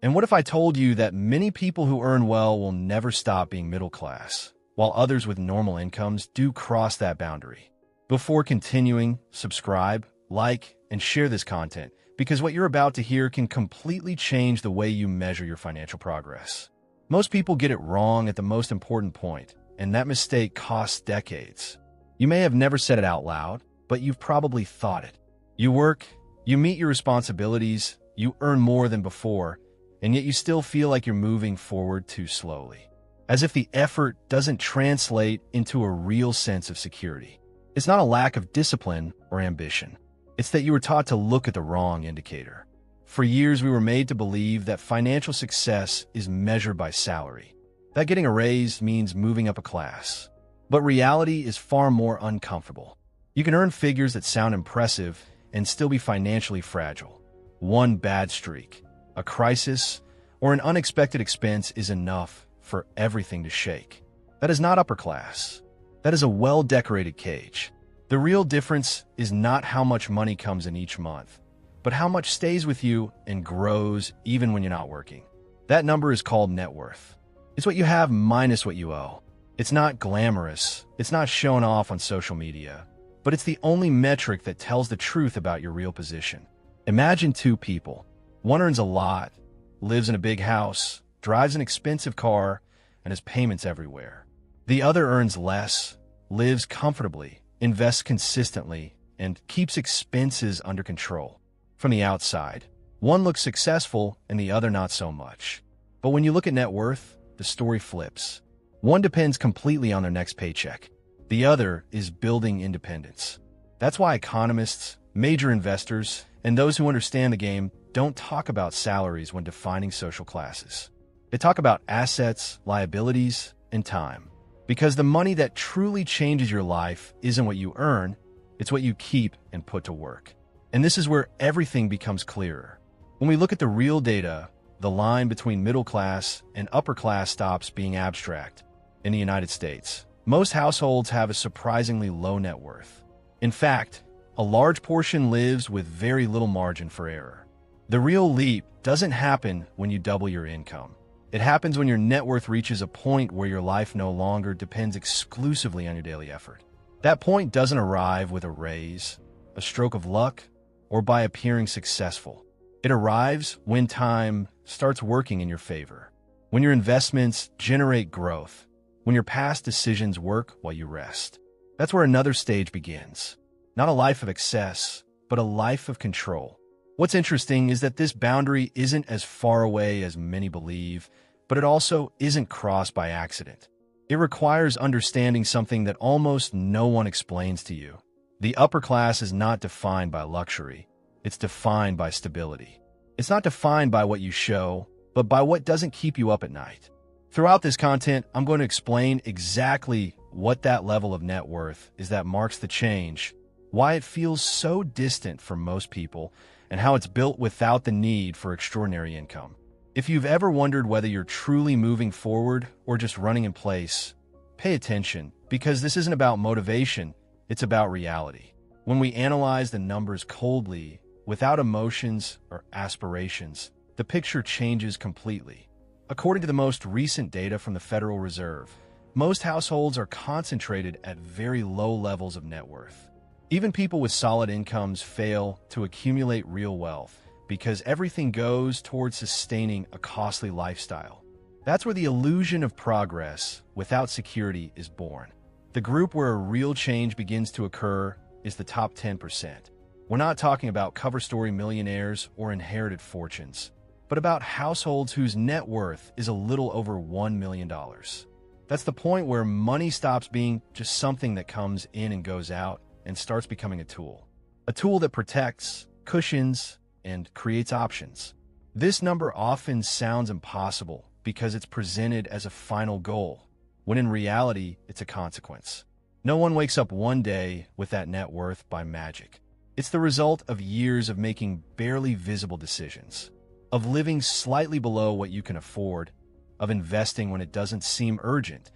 And what if I told you that many people who earn well will never stop being middle class, while others with normal incomes do cross that boundary? Before continuing, subscribe, like, and share this content, because what you're about to hear can completely change the way you measure your financial progress. Most people get it wrong at the most important point, and that mistake costs decades. You may have never said it out loud, but you've probably thought it. You work, you meet your responsibilities, you earn more than before, and yet you still feel like you're moving forward too slowly. As if the effort doesn't translate into a real sense of security. It's not a lack of discipline or ambition. It's that you were taught to look at the wrong indicator. For years, we were made to believe that financial success is measured by salary, that getting a raise means moving up a class. But reality is far more uncomfortable. You can earn figures that sound impressive and still be financially fragile. One bad streak, a crisis, or an unexpected expense is enough for everything to shake. That is not upper class. That is a well-decorated cage. The real difference is not how much money comes in each month, but how much stays with you and grows even when you're not working. That number is called net worth. It's what you have minus what you owe. It's not glamorous. It's not shown off on social media, but it's the only metric that tells the truth about your real position. Imagine two people. One earns a lot, lives in a big house, drives an expensive car, and has payments everywhere. The other earns less, lives comfortably, invests consistently, and keeps expenses under control. From the outside, one looks successful and the other not so much. But when you look at net worth, the story flips. One depends completely on their next paycheck. The other is building independence. That's why economists, major investors, and those who understand the game don't talk about salaries when defining social classes. They talk about assets, liabilities, and time. Because the money that truly changes your life isn't what you earn, it's what you keep and put to work. And this is where everything becomes clearer. When we look at the real data, the line between middle class and upper class stops being abstract. In the United States, most households have a surprisingly low net worth. In fact, a large portion lives with very little margin for error. The real leap doesn't happen when you double your income. It happens when your net worth reaches a point where your life no longer depends exclusively on your daily effort. That point doesn't arrive with a raise, a stroke of luck, or by appearing successful. It arrives when time starts working in your favor, when your investments generate growth, when your past decisions work while you rest. That's where another stage begins. Not a life of excess, but a life of control. What's interesting is that this boundary isn't as far away as many believe, but it also isn't crossed by accident. It requires understanding something that almost no one explains to you. The upper class is not defined by luxury. It's defined by stability. It's not defined by what you show, but by what doesn't keep you up at night. Throughout this content, I'm going to explain exactly what that level of net worth is that marks the change, why it feels so distant for most people, and how it's built without the need for extraordinary income. If you've ever wondered whether you're truly moving forward or just running in place, pay attention, because this isn't about motivation, it's about reality. When we analyze the numbers coldly, without emotions or aspirations, the picture changes completely. According to the most recent data from the Federal Reserve, most households are concentrated at very low levels of net worth. Even people with solid incomes fail to accumulate real wealth because everything goes towards sustaining a costly lifestyle. That's where the illusion of progress without security is born. The group where a real change begins to occur is the top 10%. We're not talking about cover story millionaires or inherited fortunes, but about households whose net worth is a little over $1 million. That's the point where money stops being just something that comes in and goes out and starts becoming a tool. A tool that protects, cushions, and creates options. This number often sounds impossible because it's presented as a final goal, when in reality, it's a consequence. No one wakes up one day with that net worth by magic. It's the result of years of making barely visible decisions, of living slightly below what you can afford, of investing when it doesn't seem urgent,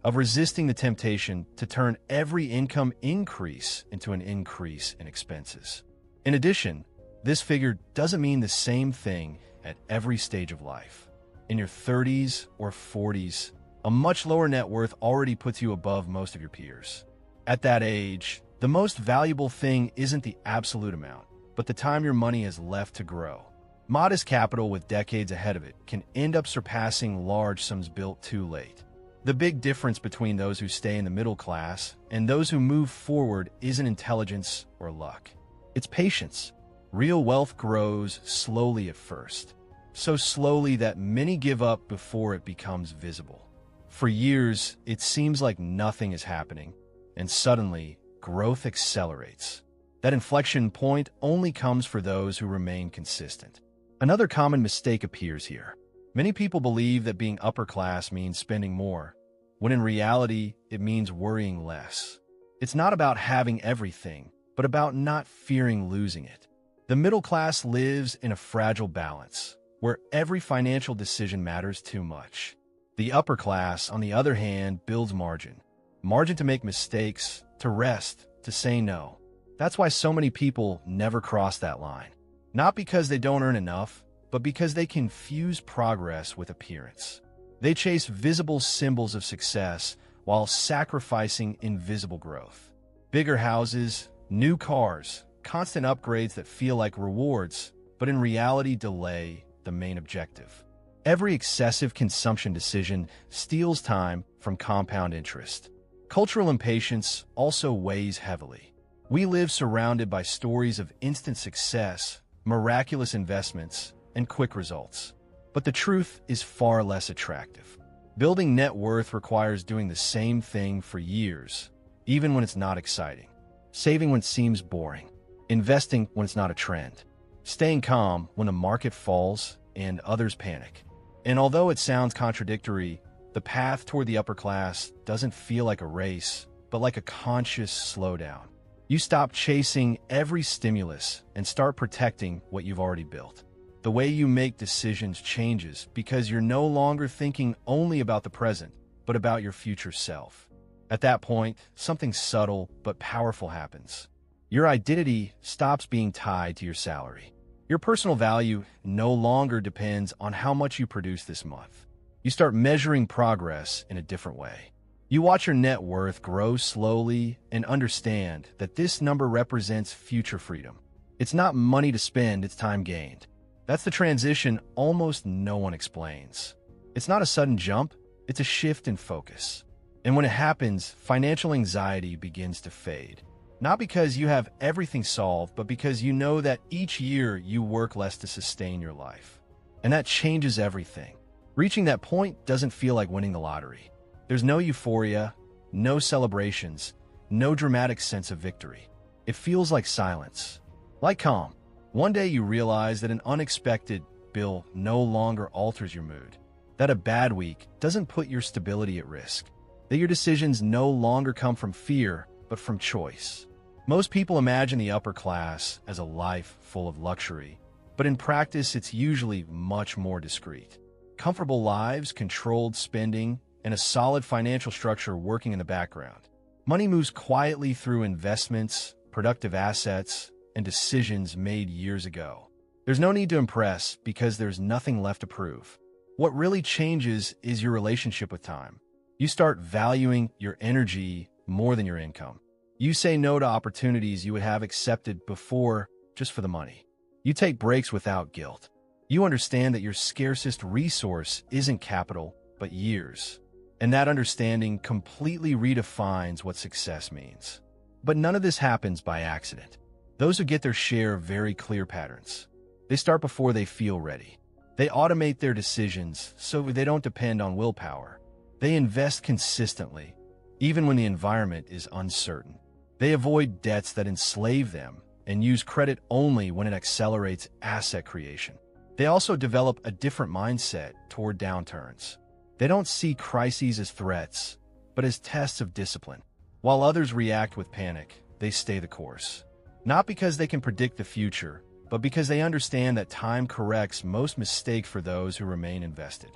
of resisting the temptation to turn every income increase into an increase in expenses. In addition, this figure doesn't mean the same thing at every stage of life. In your 30s or 40s, a much lower net worth already puts you above most of your peers. At that age, the most valuable thing isn't the absolute amount, but the time your money has left to grow. Modest capital with decades ahead of it can end up surpassing large sums built too late. The big difference between those who stay in the middle class and those who move forward isn't intelligence or luck. It's patience. Real wealth grows slowly at first, so slowly that many give up before it becomes visible. For years, it seems like nothing is happening, and suddenly, growth accelerates. That inflection point only comes for those who remain consistent. Another common mistake appears here. Many people believe that being upper class means spending more, when in reality, it means worrying less. It's not about having everything, but about not fearing losing it. The middle class lives in a fragile balance, where every financial decision matters too much. The upper class, on the other hand, builds margin. Margin to make mistakes, to rest, to say no. That's why so many people never cross that line. Not because they don't earn enough, but because they confuse progress with appearance. They chase visible symbols of success while sacrificing invisible growth. Bigger houses, new cars, constant upgrades that feel like rewards, but in reality delay the main objective. Every excessive consumption decision steals time from compound interest. Cultural impatience also weighs heavily. We live surrounded by stories of instant success, miraculous investments, and quick results. But the truth is far less attractive. Building net worth requires doing the same thing for years, even when it's not exciting. Saving when it seems boring. Investing when it's not a trend. Staying calm when the market falls and others panic. And although it sounds contradictory, the path toward the upper class doesn't feel like a race, but like a conscious slowdown. You stop chasing every stimulus and start protecting what you've already built. The way you make decisions changes because you're no longer thinking only about the present, but about your future self. At that point, something subtle but powerful happens. Your identity stops being tied to your salary. Your personal value no longer depends on how much you produce this month. You start measuring progress in a different way. You watch your net worth grow slowly and understand that this number represents future freedom. It's not money to spend, it's time gained. That's the transition almost no one explains. It's not a sudden jump, it's a shift in focus. And when it happens, financial anxiety begins to fade. Not because you have everything solved, but because you know that each year you work less to sustain your life. And that changes everything. Reaching that point doesn't feel like winning the lottery. There's no euphoria, no celebrations, no dramatic sense of victory. It feels like silence, like calm. One day you realize that an unexpected bill no longer alters your mood, that a bad week doesn't put your stability at risk, that your decisions no longer come from fear, but from choice. Most people imagine the upper class as a life full of luxury, but in practice it's usually much more discreet. Comfortable lives, controlled spending, and a solid financial structure working in the background. Money moves quietly through investments, productive assets, and decisions made years ago. There's no need to impress because there's nothing left to prove. What really changes is your relationship with time. You start valuing your energy more than your income. You say no to opportunities you would have accepted before just for the money. You take breaks without guilt. You understand that your scarcest resource isn't capital, but years. And that understanding completely redefines what success means. But none of this happens by accident. Those who get their share of very clear patterns. They start before they feel ready. They automate their decisions so they don't depend on willpower. They invest consistently, even when the environment is uncertain. They avoid debts that enslave them and use credit only when it accelerates asset creation. They also develop a different mindset toward downturns. They don't see crises as threats, but as tests of discipline. While others react with panic, they stay the course. Not because they can predict the future, but because they understand that time corrects most mistakes for those who remain invested.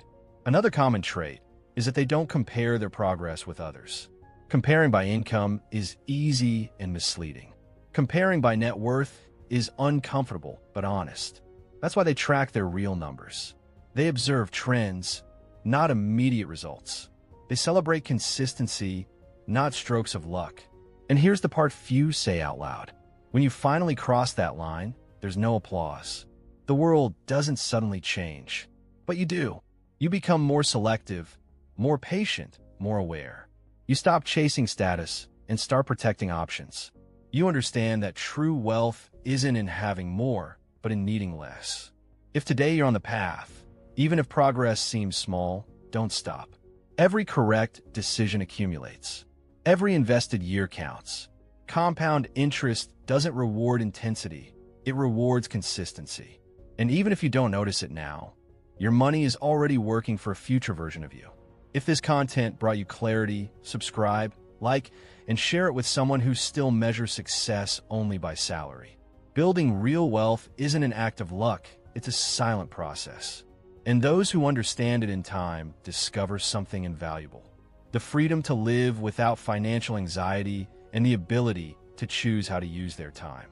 Another common trait is that they don't compare their progress with others. Comparing by income is easy and misleading. Comparing by net worth is uncomfortable but honest. That's why they track their real numbers. They observe trends, not immediate results. They celebrate consistency, not strokes of luck. And here's the part few say out loud. When you finally cross that line, there's no applause. The world doesn't suddenly change, but you do. You become more selective, more patient, more aware. You stop chasing status and start protecting options. You understand that true wealth isn't in having more, but in needing less. If today you're on the path, even if progress seems small, don't stop. Every correct decision accumulates. Every invested year counts. Compound interest doesn't reward intensity, it rewards consistency. And even if you don't notice it now, your money is already working for a future version of you. If this content brought you clarity, subscribe, like, and share it with someone who still measures success only by salary. Building real wealth isn't an act of luck, it's a silent process. And those who understand it in time discover something invaluable: the freedom to live without financial anxiety and the ability to choose how to use their time.